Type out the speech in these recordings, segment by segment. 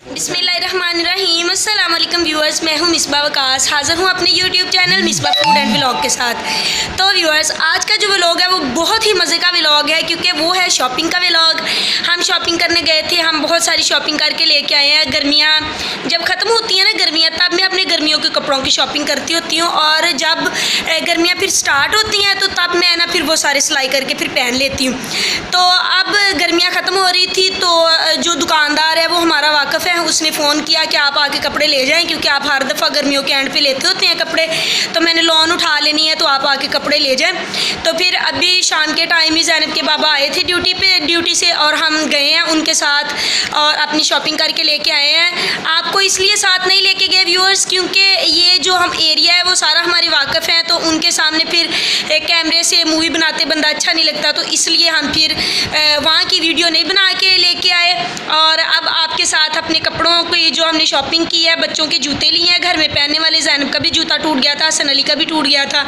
बिस्मिल्लाहिर्रहमानिर्रहीम। अस्सलाम वालेकुम व्यूअर्स, मैं हूँ मिसबा वकास, हाज़िर हूँ अपने YouTube channel Misbah food and vlog के साथ। तो व्यूअर्स, आज का जो व्लॉग है वो बहुत ही मज़े का व्लॉग है, क्योंकि वो है शॉपिंग का व्लॉग। हम शॉपिंग करने गए थे, हम बहुत सारी शॉपिंग करके लेके आए हैं। गर्मियाँ जब ख़त्म होती हैं ना गर्मियाँ, तब मैं अपने गर्मियों के कपड़ों की शॉपिंग करती होती हूँ, और जब गर्मियाँ फिर स्टार्ट होती हैं तो तब मैं ना फिर वो सारे सिलाई करके फिर पहन लेती हूँ। तो अब गर्मियाँ ख़त्म हो रही थी, तो जो दुकानदार है वो हमारा वाकिफ़ है, उसने फ़ोन किया कि आप आके कपड़े ले जाएं, क्योंकि आप हर दफ़ा गर्मियों के एंड पे लेते होते हैं कपड़े, तो मैंने लोन उठा लेनी है, तो आप आके कपड़े ले जाएं। तो फिर अभी शाम के टाइम ही ज़ैनब के बाबा आए थे ड्यूटी से, और हम गए हैं उनके साथ और अपनी शॉपिंग करके लेके आए हैं। आपको इसलिए साथ नहीं लेके गए व्यूअर्स, क्योंकि ये जो हम एरिया है वो सारा हमारे वाकिफ़ हैं, तो उनके सामने फिर कैमरे से मूवी बनाते बंदा अच्छा नहीं लगता, तो इसलिए हम फिर वहाँ की वीडियो नहीं बना के लेके आए। और अब आपके साथ अपने कपड़ों की जो हमने शॉपिंग की है, बच्चों के जूते लिए हैं घर में पहनने वाले, ज़ैनब का भी जूता टूट गया था, हसन अली का भी टूट गया था,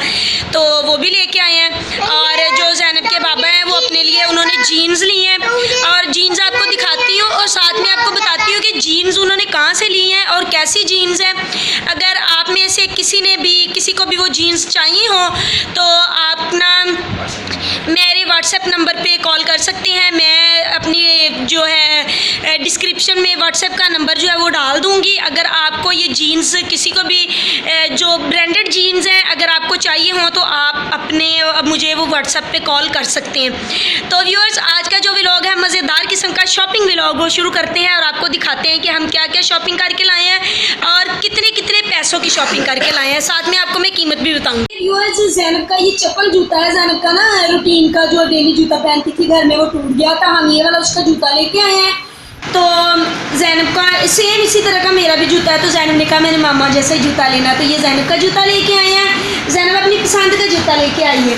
तो वो भी लेके आए हैं। और जो ज़ैनब के बाबा हैं वो अपने लिए उन्होंने जीन्स ली हैं, और जीन्स आपको दिखाती हूँ और साथ में आपको बताती हूँ कि जीन्स उन्होंने कहाँ से ली हैं और कैसी जीन्स हैं। अगर आप में से किसी को भी वो जीन्स चाहिए हो तो आप ना मेरे व्हाट्सएप नंबर पे कॉल कर सकते हैं। मैं अपनी जो है डिस्क्रिप्शन में व्हाट्सएप का नंबर जो है वो डाल दूँगी। अगर आपको ये जीन्स किसी को भी जो ब्रांडेड जीन्स हैं अगर आपको चाहिए हो तो आप मुझे वो व्हाट्सएप पे कॉल कर सकते हैं। तो व्यूअर्स, आज का जो व्लॉग है मज़ेदार किस्म का शॉपिंग व्लॉग वो शुरू करते हैं और आपको दिखाते हैं कि हम क्या क्या शॉपिंग करके लाए हैं और कितने कितने पैसों की शॉपिंग करके लाए हैं। साथ में आपको मैं कीमत भी बताऊँगी। व्यूअर्स, ज़ैनब का ये चप्पल जूता है, ज़ैनब का ना रूटीन का जो डेली जूता पहनती थी घर में वो टूट गया था, हम ये वाला उसका जूता लेके आए हैं। तो ज़ैनब का सेम इसी तरह का मेरा भी जूता है, तो ज़ैनब ने कहा मैंने मामा जैसा ही जूता लेना, तो ये ज़ैनब का जूता लेके आए हैं। ज़ैनब अपनी पसंद का जूता लेके आई है,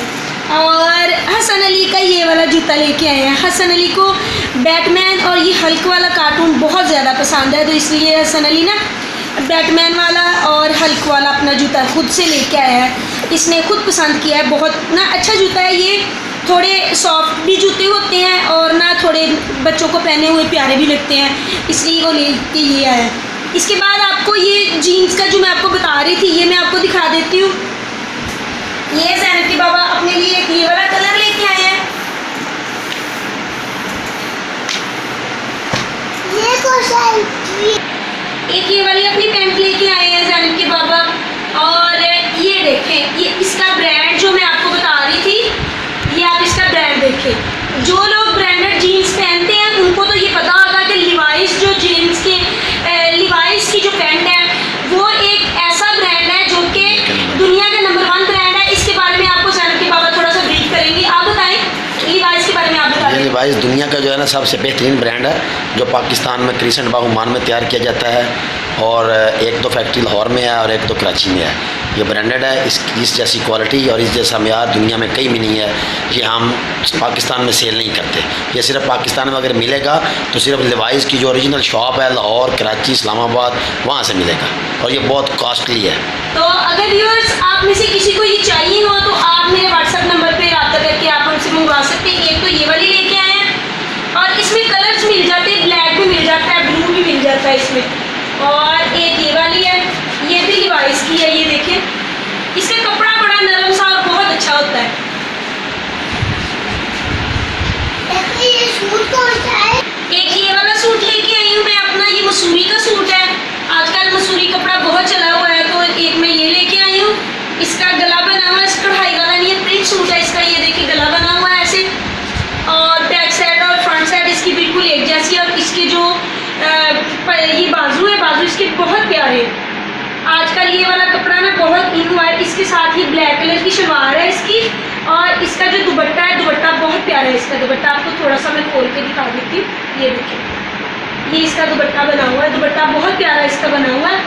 और हसन अली का ये वाला जूता लेके आए हैं। हसन अली को बैटमैन और ये हल्क वाला कार्टून बहुत ज़्यादा पसंद है, तो इसलिए हसन अली ना बैटमैन वाला और हल्क वाला अपना जूता खुद से लेके आया है, इसने खुद पसंद किया है। बहुत ना अच्छा जूता है ये, थोड़े सॉफ्ट भी जूते होते हैं और ना थोड़े बच्चों को पहने हुए प्यारे भी लगते हैं, इसलिए वो लेके ये आया है। इसके बाद आपको ये जीन्स का जो मैं आपको बता रही थी ये मैं आपको दिखा देती हूँ। ये ज़ैनब के बाबा अपने लिए एक ये वाला कलर लेके आए हैं, एक ये वाली अपनी पैंट लेके आए हैं ज़ैनब के बाबा। और ये देखें, ये इसका ब्रांड जो मैं आपको बता रही थी, ये आप इसका ब्रांड देखें। जो लोग ब्रांडेड जीन्स पहनते हैं उनको तो ये पता होगा कि लिवाइस जो जीन्स के लिवाइस की जो पैंट है वो एक ऐसा ब्रांड है जो कि दुनिया का नंबर 1 ब्रांड है। इसके बारे में आपको ज़ैनब के बाबा थोड़ा सा ब्रीफ करेंगे, आप बताएं लिवाइस के बारे में, आप बताएं। लिवाइस दुनिया का जो है ना सबसे बेहतरीन ब्रांड है, जो पाकिस्तान में क्रिसेंट बाग ओमान में तैयार किया जाता है, और एक दो फैक्ट्री लाहौर में है और एक दो कराची में है। ये ब्रांडेड है, इस जैसी क्वालिटी और इस जैसा म्यार दुनिया में कहीं भी नहीं है। ये हम पाकिस्तान में सेल नहीं करते, ये सिर्फ पाकिस्तान में अगर मिलेगा तो सिर्फ लिवाइस की जो ओरिजिनल शॉप है लाहौर, कराची, इस्लामाबाद, वहाँ से मिलेगा, और ये बहुत कॉस्टली है। तो अगर व्यूअर्स आप में से किसी को ये चाहिए हो तो आप मेरे व्हाट्सएप नंबर पे रब्ता करके आप हमसे मंगवा सकते हैं। एक तो ये वाली लेके आए हैं और इसमें कलर्स मिल जाते हैं, ब्लैक भी मिल जाता है, ब्लू भी मिल जाता है इसमें, और एक ये वाली है, ये भी लिवाइस की है। ये देखें, इसका कपड़ा बड़ा नरम सा और बहुत अच्छा होता है। एक ये वाला सूट लेके आई हूँ मैं अपना, ये मसूरी का सूट है, आजकल मसूरी कपड़ा बहुत चला हुआ है, तो एक मैं ये लेके आई हूँ। इसका गला बना हुआ है, इस कढ़ाई वाला नहीं है, प्रिंट सूट है इसका। ये देखिए गला बना हुआ है ऐसे, और बैक साइड और फ्रंट साइड इसकी बिल्कुल एक जैसी, और इसके जो ये बाजू है, बाजू इसके बहुत प्यारे। आजकल ये वाला कपड़ा ना बहुत इन हुआ है। इसके साथ ही ब्लैक कलर की शलवार है इसकी, और इसका जो दुपट्टा है, दुपट्टा बहुत प्यारा है इसका दुपट्टा। आपको थोड़ा सा मैं खोल के दिखा देती हूँ। ये देखिए, ये इसका दुपट्टा बना हुआ है, दुपट्टा बहुत प्यारा इसका बना हुआ है।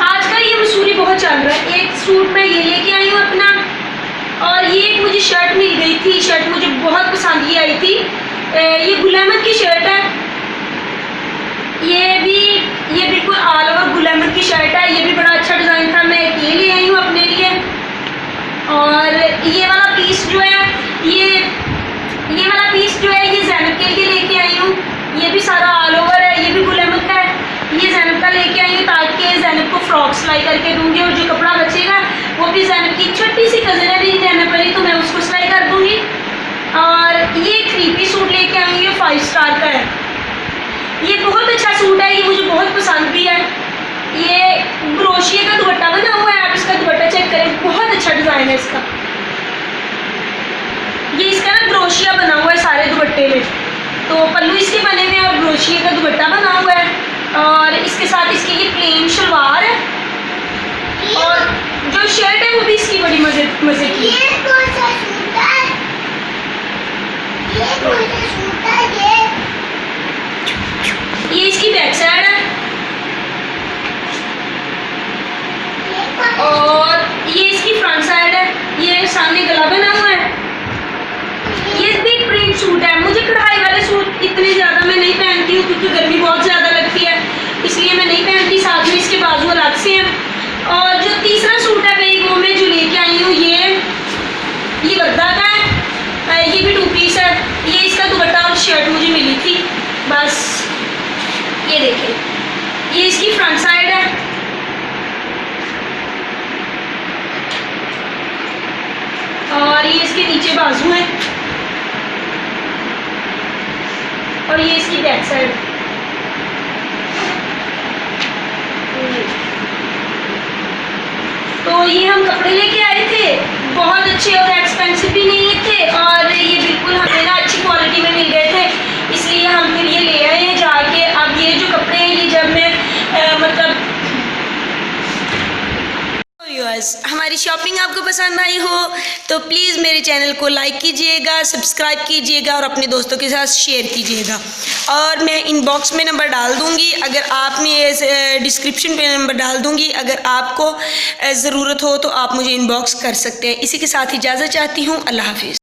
आजकल ये मसूरी बहुत चल रहा है। एक सूट मैं ये लेके आई हूँ अपना, और ये एक मुझे शर्ट मिल गई थी, शर्ट मुझे बहुत पसंद ही आई थी। ये गुल अहमद की शर्ट है, ये बिल्कुल ऑल ओवर गुल अहमद की शर्ट है, ये भी बड़ा अच्छा डिज़ाइन था, मैं एक ये ले आई हूँ अपने लिए। और ये वाला पीस जो है ये वाला पीस जो है ये ज़ैनब के लिए लेके आई हूँ, ये भी सारा ऑल ओवर है, ये भी फ्रॉक सिलाई करके दूंगी और जो कपड़ा बचेगा वो भी जैनब की छोटी सी कज़न है मेरी रहने पड़ी तो मैं उसको सिलाई कर दूंगी। और ये 3 पीस सूट लेके आई हूँ, ये 5 स्टार का है। ये बहुत अच्छा सूट है, ये मुझे बहुत पसंद भी है। ये क्रोशिया का दुपट्टा बना हुआ है, आप इसका दुपट्टा चेक करें, बहुत अच्छा डिज़ाइन है इसका। ये इसका ना क्रोशिया बना हुआ है सारे दुपट्टे में, तो पल्लू इसके बने हुए हैं और क्रोशिया का दुपट्टा बना हुआ है और इसके साथ इसकी ये प्लेन शलवार है और जो शर्ट है वो भी इसकी बड़ी मजे की है। ये इसकी बैक साइड है और ये इसकी फ्रंट साइड है। ये सामने गला बना हुआ है। ये बिग प्रिंट सूट है। मुझे कढ़ाई वाले सूट इतने ज़्यादा मैं नहीं पहनती हूँ क्योंकि गर्मी बहुत ज़्यादा लगती है, इसलिए मैं नहीं पहनती। साथ में इसके बाजू अलग से हैं। और जो तीसरा सूट है भाई वो मैं जो लेके आई हूँ ये गद्दा का है, ये भी 2 पीस है। ये इसका दुपट्टा और शर्ट मुझे मिली थी बस। ये देखें, ये इसकी फ्रंट साइड है और ये इसके नीचे बाजू है और ये इसकी बैक साइड। तो ये हम कपड़े लेके आए थे, बहुत अच्छे और एक्सपेंसिव भी नहीं थे और ये बिल्कुल हमें ना अच्छी क्वालिटी में मिल गए थे, इसलिए हम फिर ये ले आए हैं जाके। अब ये जो कपड़े हैं ये जब मैं व्यूअर्स हमारी शॉपिंग आपको पसंद आई हो तो प्लीज़ मेरे चैनल को लाइक कीजिएगा, सब्सक्राइब कीजिएगा और अपने दोस्तों के साथ शेयर कीजिएगा। और मैं इनबॉक्स में नंबर डाल दूंगी, अगर आपने डिस्क्रिप्शन पे नंबर डाल दूंगी, अगर आपको ज़रूरत हो तो आप मुझे इनबॉक्स कर सकते हैं। इसी के साथ इजाज़त चाहती हूँ। अल्लाह हाफिज़।